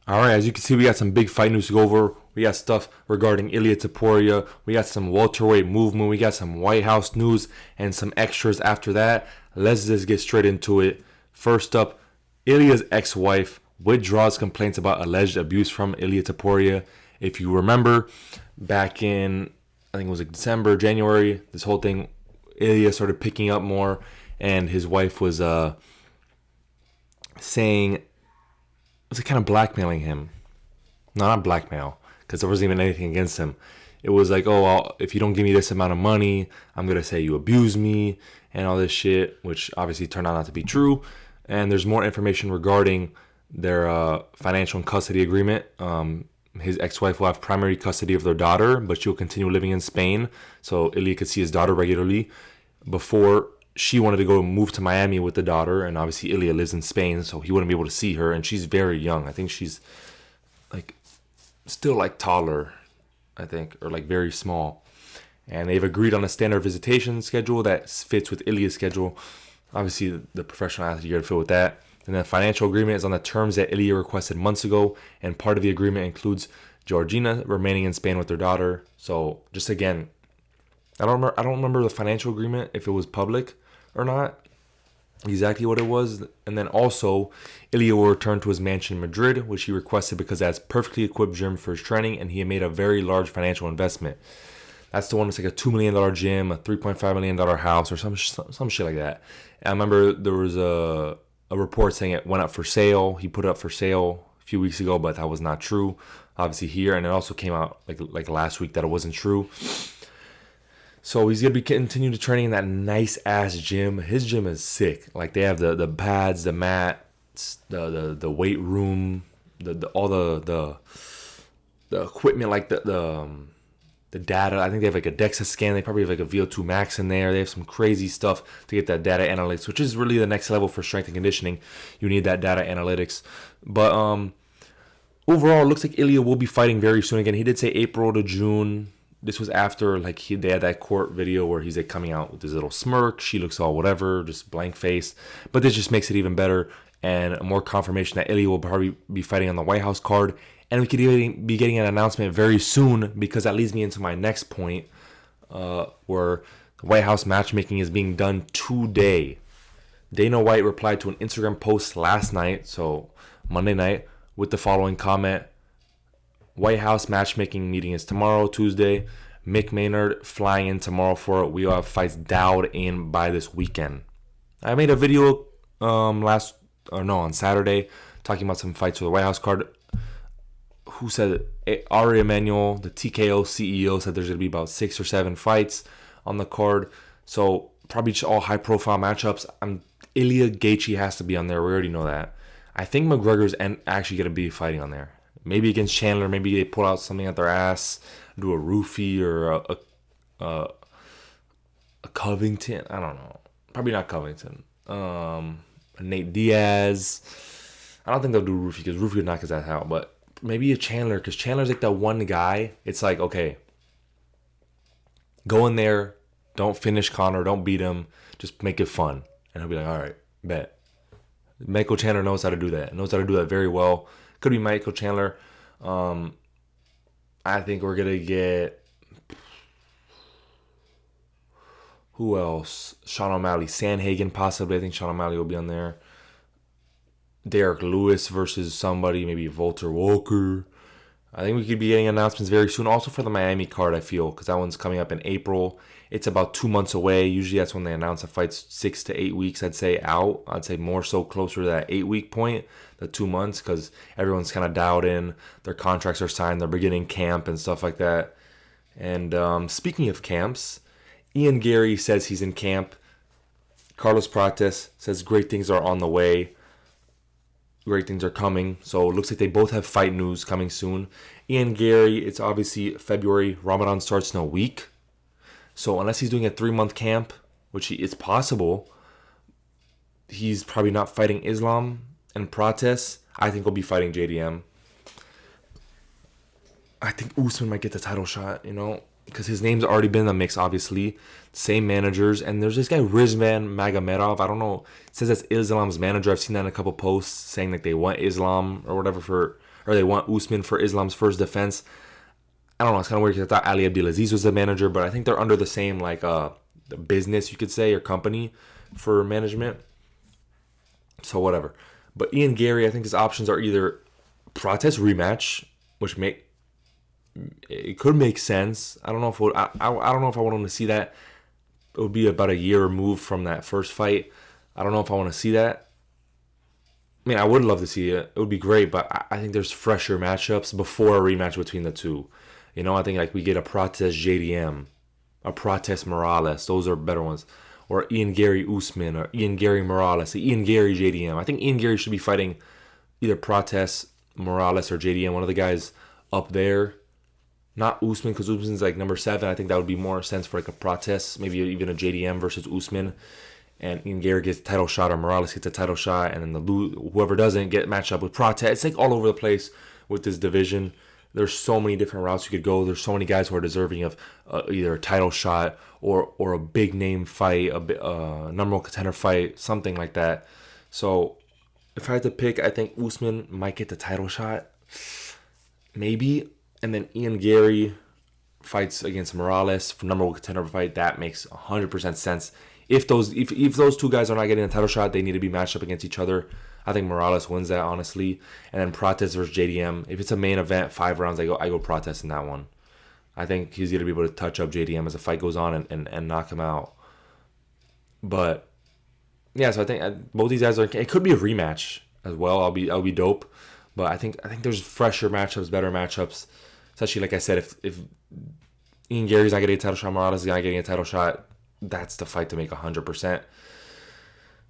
All right, as you can see, we got some big fight news to go over. We got stuff regarding Ilia Topuria. We got some welterweight movement. We got some White House news and some extras after that. Let's just get straight into it. First up, Ilia's ex-wife withdraws complaints about alleged abuse from Ilia Topuria. If you remember, back in, I think it was like December, January, this whole thing, Ilia started picking up more, and his wife was saying, was it kind of blackmailing him? No, not blackmail, because there wasn't even anything against him. It was like, oh, if you don't give me this amount of money, I'm going to say you abuse me and all this shit, which obviously turned out not to be true. And there's more information regarding their financial and custody agreement. His ex-wife will have primary custody of their daughter, but she'll continue living in Spain, so Ilia could see his daughter regularly. Before, she wanted to go move to Miami with the daughter, and obviously Ilia lives in Spain, so he wouldn't be able to see her, and she's very young. I think she's like still like toddler, I think, or like very small. And they've agreed on a standard visitation schedule that fits with Ilia's schedule. Obviously, the professional athlete, you got to fit with that. And the financial agreement is on the terms that Ilia requested months ago, and part of the agreement includes Georgina remaining in Spain with their daughter. So, just again, I don't remember the financial agreement, if it was public or not, exactly what it was. And then also, Ilia will return to his mansion in Madrid, which he requested because it has perfectly equipped gym for his training, and he had made a very large financial investment. That's the one that's like a $2 million gym, a $3.5 million house, or some shit like that. And I remember there was a report saying it went up for sale. He put it up for sale a few weeks ago, but that was not true. Obviously here, and it also came out like last week that it wasn't true. So he's gonna be continuing to training in that nice ass gym. His gym is sick. Like they have the pads, the mats, the weight room, all the equipment, like the data. I think they have like a DEXA scan. They probably have like a VO2 max in there. They have some crazy stuff to get that data analytics, which is really the next level for strength and conditioning. You need that data analytics. But overall, it looks like Ilia will be fighting very soon. Again, he did say April to June. This was after like they had that court video where he's like coming out with his little smirk. She looks all whatever, just blank face. But this just makes it even better and more confirmation that Ilia will probably be fighting on the White House card. And we could even be getting an announcement very soon, because that leads me into my next point, where the White House matchmaking is being done today. Dana White replied to an Instagram post last night, so Monday night, with the following comment: White House matchmaking meeting is tomorrow, Tuesday. Mick Maynard flying in tomorrow for it. We will have fights dialed in by this weekend. I made a video on Saturday, talking about some fights for the White House card. Who said it? Ari Emanuel, the TKO CEO, said there's going to be about 6 or 7 fights on the card. So probably just all high-profile matchups. Ilia Gaethje has to be on there. We already know that. I think McGregor's actually going to be fighting on there. Maybe against Chandler. Maybe they pull out something at their ass, do a roofie or a Covington. I don't know. Probably not Covington. Nate Diaz. I don't think they'll do roofie because roofie would knock his ass out, but maybe a Chandler, because Chandler's like that one guy. It's like, okay, go in there, don't finish Conor, don't beat him, just make it fun. And he'll be like, all right, bet. Michael Chandler knows how to do that. Knows how to do that very well. Could be Michael Chandler. I think we're going to get... Who else? Sean O'Malley. Sanhagen, possibly. I think Sean O'Malley will be on there. Derek Lewis versus somebody, maybe Walter Walker. I think we could be getting announcements very soon. Also for the Miami card, I feel, because that one's coming up in April. It's about 2 months away. Usually that's when they announce the fights 6 to 8 weeks, I'd say, out. I'd say more so closer to that 8-week point, the 2 months, because everyone's kind of dialed in. Their contracts are signed. They're beginning camp and stuff like that. And speaking of camps, Ian Garry says he's in camp. Carlos Prates says great things are on the way. Great things are coming. So it looks like they both have fight news coming soon. Ian Garry, it's obviously February. Ramadan starts in a week. So unless he's doing a 3-month camp, which it's possible, he's probably not fighting Islam. And Prates, I think, will be fighting JDM. I think Usman might get the title shot, you know. because his name's already been in the mix, obviously. Same managers. And there's this guy, Rizvan Magomedov. I don't know. It says that's Islam's manager. I've seen that in a couple posts saying like they want Islam or whatever or they want Usman for Islam's first defense. I don't know. It's kind of weird because I thought Ali Abdelaziz was the manager, but I think they're under the same like business, you could say, or company for management. So whatever. But Ian Garry, I think his options are either Prates rematch, which it could make sense. I don't know if I don't know if I want him to see that. It would be about a year removed from that first fight. I don't know if I want to see that. I mean, I would love to see it. It would be great, but I think there's fresher matchups before a rematch between the two. You know, I think like we get a Prates JDM, a Prates Morales. Those are better ones. Or Ian Garry Usman, or Ian Garry Morales, Ian Garry JDM. I think Ian Garry should be fighting either Prates Morales or JDM, one of the guys up there. Not Usman, because Usman's like number 7. I think that would be more sense for like a Prates, maybe even a JDM versus Usman. And Ian Garry gets a title shot or Morales gets a title shot, and then whoever doesn't get matched up with Prates. It's like all over the place with this division. There's so many different routes you could go. There's so many guys who are deserving of either a title shot or a big name fight, a number one contender fight, something like that. So if I had to pick, I think Usman might get the title shot, maybe. And then Ian Garry fights against Morales for number one contender fight. That makes 100% sense. If those two guys are not getting a title shot, they need to be matched up against each other. I think Morales wins that, honestly. And then Prates versus JDM. If it's a main event, 5 rounds, I go Prates in that one. I think he's going to be able to touch up JDM as the fight goes on and knock him out. But yeah, so I think both these guys it could be a rematch as well. I'll be dope. But I think there's fresher matchups, better matchups. Especially like I said, if Ian Garry's not getting a title shot, Morales is not getting a title shot, that's the fight to make 100%.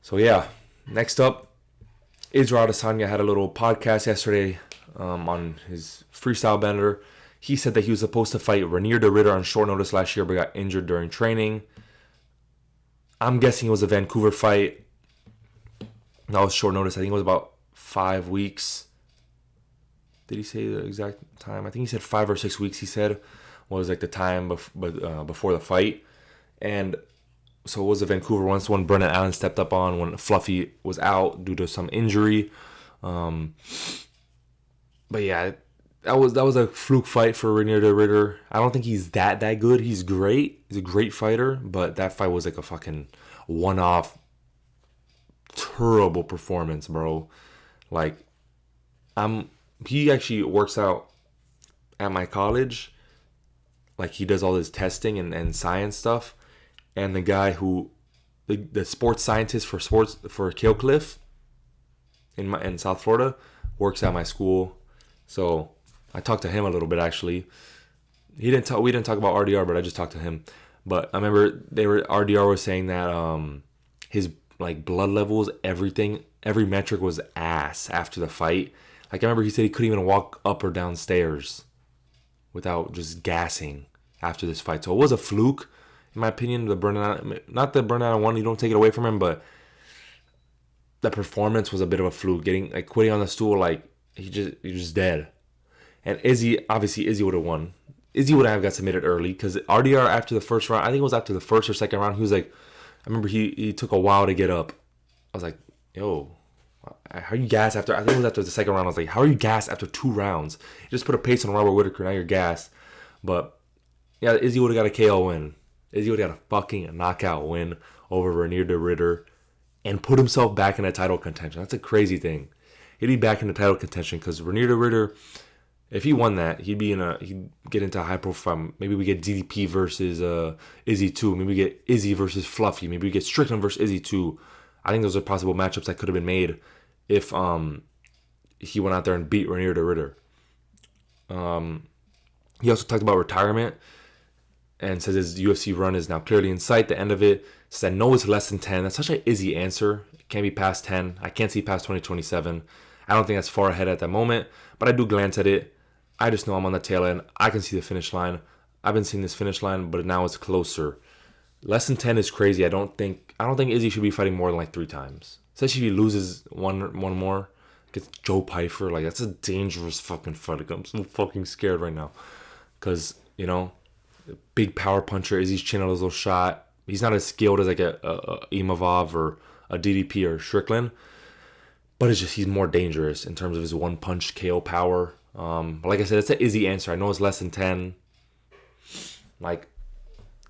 So yeah, next up, Israel Adesanya had a little podcast yesterday on his freestyle bender. He said that he was supposed to fight Ranier de Ridder on short notice last year, but got injured during training. I'm guessing it was a Vancouver fight. That was short notice. I think it was about 5 weeks. Did he say the exact time? I think he said 5 or 6 weeks. He said was like the time before the fight. And so it was a Vancouver one. It's the one Brennan Allen stepped up on when Fluffy was out due to some injury. But yeah, that was a fluke fight for Ranier de Ridder. I don't think he's that good. He's great. He's a great fighter. But that fight was like a fucking one-off terrible performance, bro. Like, he actually works out at my college. Like, he does all his testing and science stuff. And the guy the sports scientist for Kill Cliff in South Florida works at my school. So I talked to him a little bit, actually. We didn't talk about RDR, but I just talked to him. But I remember RDR was saying that his like blood levels, everything, every metric was ass after the fight. Like, I remember he said he couldn't even walk up or down stairs without just gassing after this fight. So it was a fluke, in my opinion. Not the burnout one, you don't take it away from him, but the performance was a bit of a fluke. Quitting on the stool, like, you're just dead. And Izzy would have won. Izzy would have got submitted early because RDR after the first round, I think it was after the first or second round, he was like, I remember he took a while to get up. I was like, yo, how are you gassed after? I think it was after the second round. I was like, how are you gassed after 2 rounds? You just put a pace on Robert Whittaker, now you're gassed. But yeah, Izzy would have got a KO win. Izzy would have got a fucking knockout win over Ranier de Ridder and put himself back in a title contention. That's a crazy thing. He'd be back in the title contention because Ranier de Ridder, if he won that, he'd get into a high profile. Maybe we get DDP versus Izzy 2. Maybe we get Izzy versus Fluffy. Maybe we get Strickland versus Izzy 2. I think those are possible matchups that could have been made if he went out there and beat Ranier de Ridder. He also talked about retirement and says his UFC run is now clearly in sight. The end of it says, I know it's less than 10. That's such an Izzy answer. It can't be past 10. I can't see past 2027. I don't think that's far ahead at that moment, but I do glance at it. I just know I'm on the tail end. I can see the finish line. I've been seeing this finish line, but now it's closer. Less than 10 is crazy. I don't think Izzy should be fighting more than like 3 times. Especially if he loses one more against Joe Pyfer. Like, that's a dangerous fucking fight. Like, I'm so fucking scared right now. Because, Big power puncher. Izzy's chin a little shot. He's not as skilled as like a Imavov or a DDP or Strickland, but it's just he's more dangerous in terms of his one punch KO power. But like I said, it's an Izzy answer. I know it's less than 10. Like,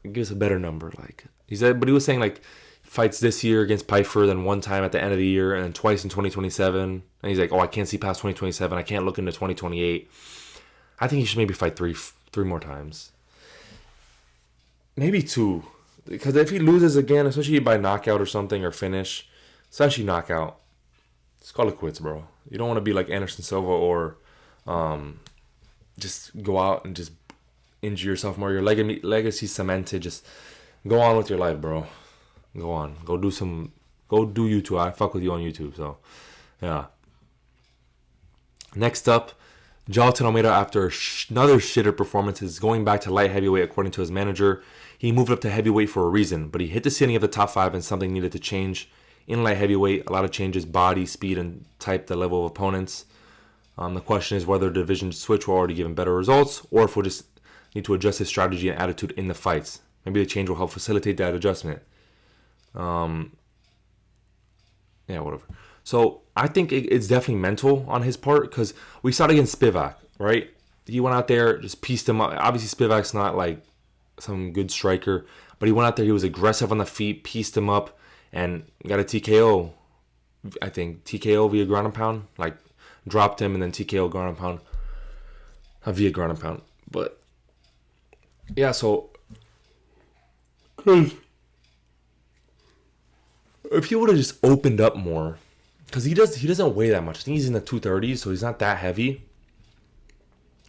give us a better number. Like he said, but he was saying like fights this year against Pfeiffer, then one time at the end of the year, and then twice in 2027. And he's like, oh, I can't see past 2027. I can't look into 2028. I think he should maybe fight three more times, maybe 2, because if he loses again, especially by knockout or something or finish, especially knockout, just call it quits, bro. You don't want to be like Anderson Silva or just go out and just injure yourself more. Your legacy cemented. Just go on with your life, bro. Go on. Go do YouTube. I fuck with you on YouTube. So, yeah. Next up, Jailton Almeida, after another shitter performance, is going back to light heavyweight according to his manager. He moved up to heavyweight for a reason, but he hit the ceiling of the top 5 and something needed to change. In light heavyweight, a lot of changes, body, speed, and type, the level of opponents. The question is whether the division switch will already give him better results, or if we'll just need to adjust his strategy and attitude in the fights. Maybe the change will help facilitate that adjustment. Yeah, whatever. So I think it's definitely mental on his part, because we saw it against Spivak, right? He went out there, just pieced him up. Obviously, Spivak's not like some good striker, but he went out there, he was aggressive on the feet, pieced him up, and got a TKO. I think TKO via ground and pound, like dropped him and then TKO ground and pound, via ground and pound. But yeah, so if he would have just opened up more, because he doesn't weigh that much. I think he's in the 230s, so he's not that heavy.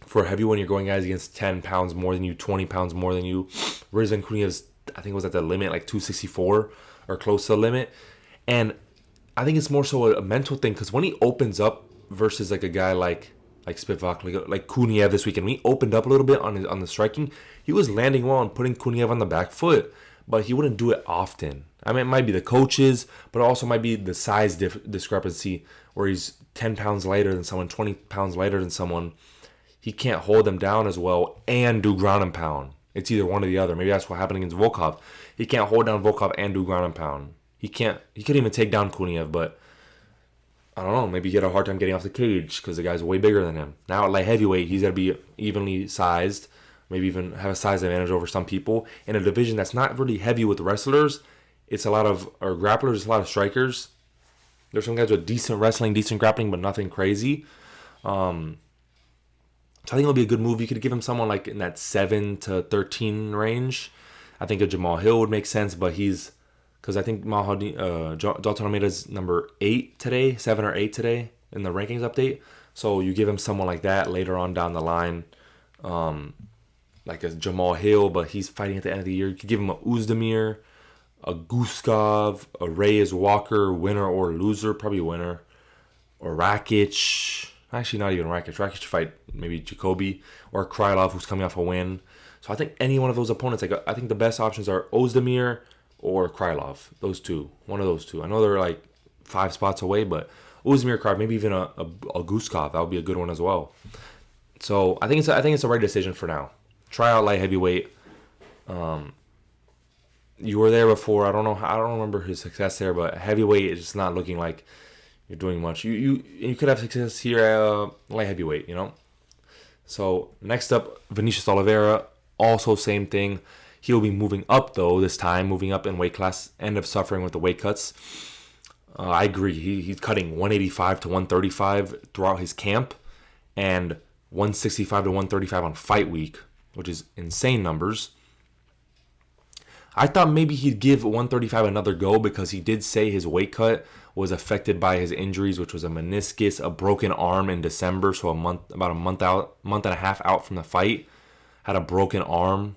For a heavy when you're going guys against 10 pounds more than you, 20 pounds more than you. Rizvan Kuniyev's, I think, was at the limit, like 264 or close to the limit. And I think it's more so a mental thing, because when he opens up versus like a guy like Spivak, like Kuniev this weekend, when he opened up a little bit on the striking, he was landing well and putting Kuniev on the back foot, but he wouldn't do it often. I mean, it might be the coaches, but it also might be the size discrepancy, where he's 10 pounds lighter than someone, 20 pounds lighter than someone. He can't hold them down as well and do ground and pound. It's either one or the other. Maybe that's what happened against Volkov. He can't hold down Volkov and do ground and pound. He couldn't even take down Kuniev, but I don't know. Maybe he had a hard time getting off the cage because the guy's way bigger than him. Now at light heavyweight, he's got to be evenly sized, maybe even have a size advantage over some people. In a division that's not really heavy with wrestlers, it's a lot of, or grapplers, a lot of strikers. There's some guys with decent wrestling, decent grappling, but nothing crazy. So I think it'll be a good move. You could give him someone like in that 7 to 13 range. I think a Jamal Hill would make sense, but because I think Jailton Almeida's number 8 today, 7 or 8 today in the rankings update. So you give him someone like that later on down the line, like a Jamal Hill, but he's fighting at the end of the year. You could give him a Uzdemir, a Guskov, a Reyes Walker, winner or loser, probably winner, or Rakic. Actually, not even Rakic. Rakic should fight maybe Jacoby or Krylov, who's coming off a win. So I think any one of those opponents, like I think the best options are Ozdemir or Krylov. Those two. One of those two. I know they're like 5 spots away, but Ozdemir, Krylov, maybe even a Guskov. That would be a good one as well. So I think it's a right decision for now. Try out light heavyweight. You were there before. I don't remember his success there, but heavyweight is just not looking like you're doing much. You could have success here at light heavyweight, you know. So next up, Vinicius Oliveira, also same thing. He'll be moving up though this time, moving up in weight class. End up suffering with the weight cuts. I agree. He's cutting 185 to 135 throughout his camp, and 165 to 135 on fight week, which is insane numbers. I thought maybe he'd give 135 another go, because he did say his weight cut was affected by his injuries, which was a meniscus, a broken arm in December, so about a month and a half out from the fight. Had a broken arm,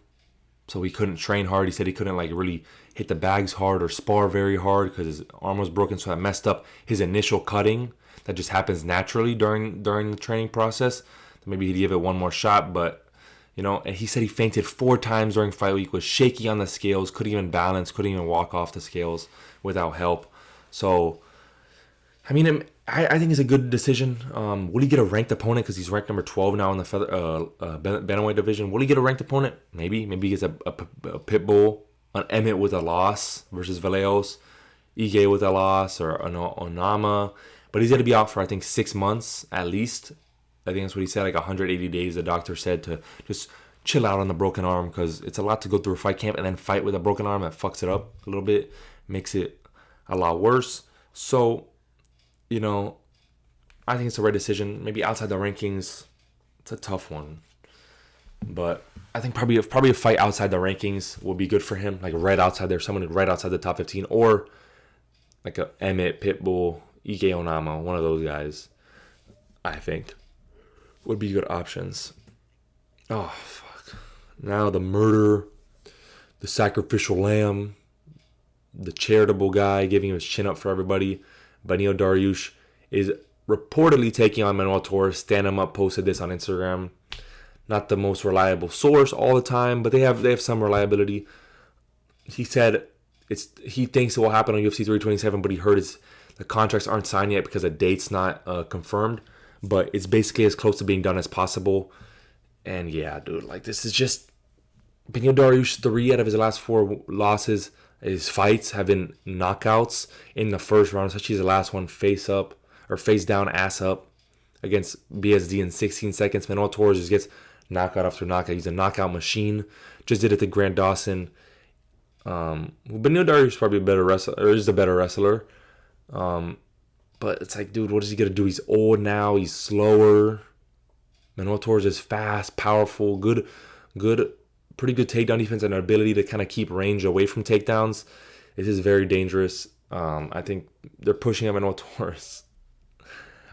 so he couldn't train hard. He said he couldn't like really hit the bags hard or spar very hard because his arm was broken, so that messed up his initial cutting. That just happens naturally during the training process. Maybe he'd give it one more shot, but you know, and he said he fainted 4 times during fight week, was shaky on the scales, couldn't even balance, couldn't even walk off the scales without help. So, I mean, I think it's a good decision. Will he get a ranked opponent because he's ranked number 12 now in the bantamweight division? Will he get a ranked opponent? Maybe. Maybe he gets a pit bull, an Emmett with a loss versus Valeos, Ige with a loss, or an Onama. But he's going to be out for, I think, 6 months at least. I think that's what he said, like 180 days, the doctor said, to just chill out on the broken arm, because it's a lot to go through a fight camp and then fight with a broken arm. That fucks it up a little bit, makes it a lot worse. So, you know, I think it's the right decision. Maybe outside the rankings, it's a tough one. But I think probably a fight outside the rankings will be good for him. Like right outside there, someone right outside the top 15. Or like a Emmett, Pitbull, Ike Onama, one of those guys, I think, would be good options. Oh, fuck. Now the murderer, the sacrificial lamb, the charitable guy giving his chin up for everybody, Beneil Dariush, is reportedly taking on Manuel Torres. Stand Him Up posted this on Instagram. Not the most reliable source all the time, but they have some reliability. He said he thinks it will happen on UFC 327, but he heard the contracts aren't signed yet because the date's not confirmed. But it's basically as close to being done as possible. And yeah, dude, like this is just Beneil Dariush. 3 out of his last 4 losses, his fights have been knockouts in the first round. Especially his last one, face down, ass up against BSD in 16 seconds. Manuel Torres just gets knockout after knockout. He's a knockout machine. Just did it to Grant Dawson. Beneil Dariush is probably a better wrestler, or is the better wrestler. But it's like, dude, what is he gonna do? He's old now. He's slower. Manuel Torres is fast, powerful, good, pretty good takedown defense and an ability to kind of keep range away from takedowns. This is very dangerous. I think they're pushing up Manuel Torres.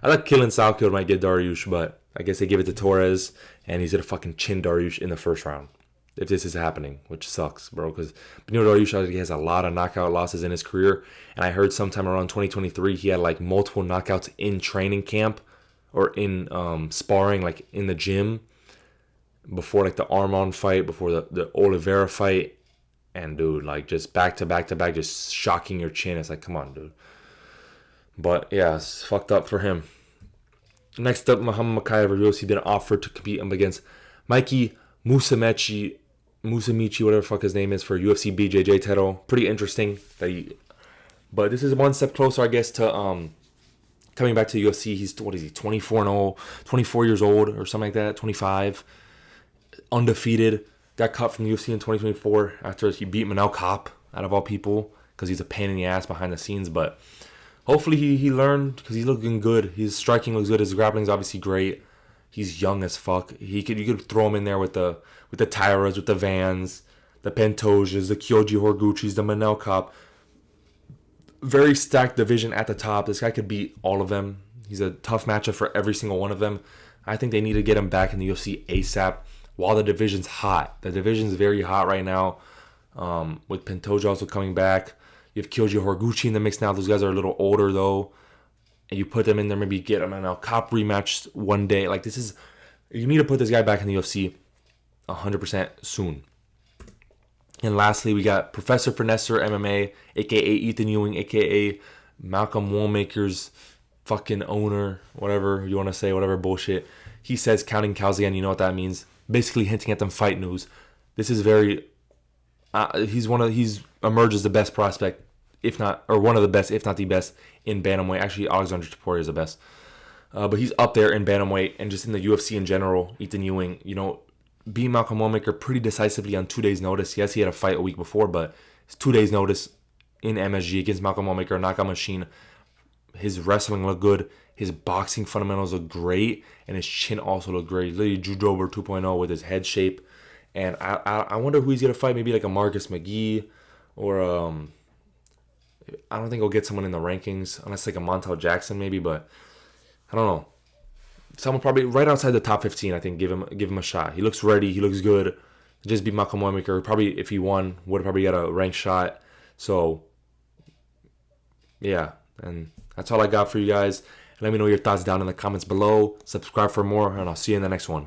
I thought Killen Salkill might get Dariush, but I guess they give it to Torres, and he's gonna fucking chin Dariush in the first round. If this is happening, which sucks, bro, because Beneil Dariush has a lot of knockout losses in his career, and I heard sometime around 2023 he had like multiple knockouts in training camp or in sparring, like in the gym, before like the Armand fight, before the Oliveira fight, and dude, like just back to back, just shocking your chin. It's like, come on, dude. But yeah, it's fucked up for him. Next up, Muhammad Mokaev of UFC been offered to compete against Mikey Musumeci, whatever the fuck his name is, for UFC BJJ title. Pretty interesting. But this is one step closer, I guess, to coming back to UFC. He's 24 years old or something like that, 25, undefeated. Got cut from the UFC in 2024 after he beat Manel Kape, out of all people, because he's a pain in the ass behind the scenes. But hopefully he learned, because he's looking good. His striking looks good. His grappling is obviously great. He's young as fuck. You could throw him in there with the Tyras, with the Vans, the Pantojas, the Kyoji Horiguchis, the Manel Kape. Very stacked division at the top. This guy could beat all of them. He's a tough matchup for every single one of them. I think they need to get him back in the UFC ASAP while the division's hot. The division's very hot right now, with Pantoja also coming back. You have Kyoji Horiguchi in the mix now. Those guys are a little older, though. And you put them in there, maybe get them in a Kape rematch one day. Like, you need to put this guy back in the UFC 100% soon. And lastly, we got Professor Finesser MMA, a.k.a. Ethan Ewing, a.k.a. Malcolm Woolmaker's fucking owner, whatever you want to say, whatever bullshit. He says counting cows again. You know what that means. Basically hinting at them fight news. This is very... he's emerged as the best prospect, if not, or one of the best, if not the best, in bantamweight. Actually, Alexander Topuria is the best. But he's up there in bantamweight and just in the UFC in general. Ethan Ewing, beat Malcolm Woolmaker pretty decisively on 2 days' notice. Yes, he had a fight a week before, but it's 2 days' notice in MSG against Malcolm Woolmaker, a knockout machine. His wrestling looked good. His boxing fundamentals look great, and his chin also looked great. Literally Drew Dober 2.0 with his head shape. And I wonder who he's going to fight. Maybe like a Marcus McGee, or I don't think he'll get someone in the rankings, unless like a Montel Jackson maybe, but I don't know. Someone probably right outside the top 15, I think, give him a shot. He looks ready. He looks good. Just beat Malcolm Woolmaker. Probably, if he won, would have probably got a ranked shot. So, yeah. And that's all I got for you guys. Let me know your thoughts down in the comments below. Subscribe for more, and I'll see you in the next one.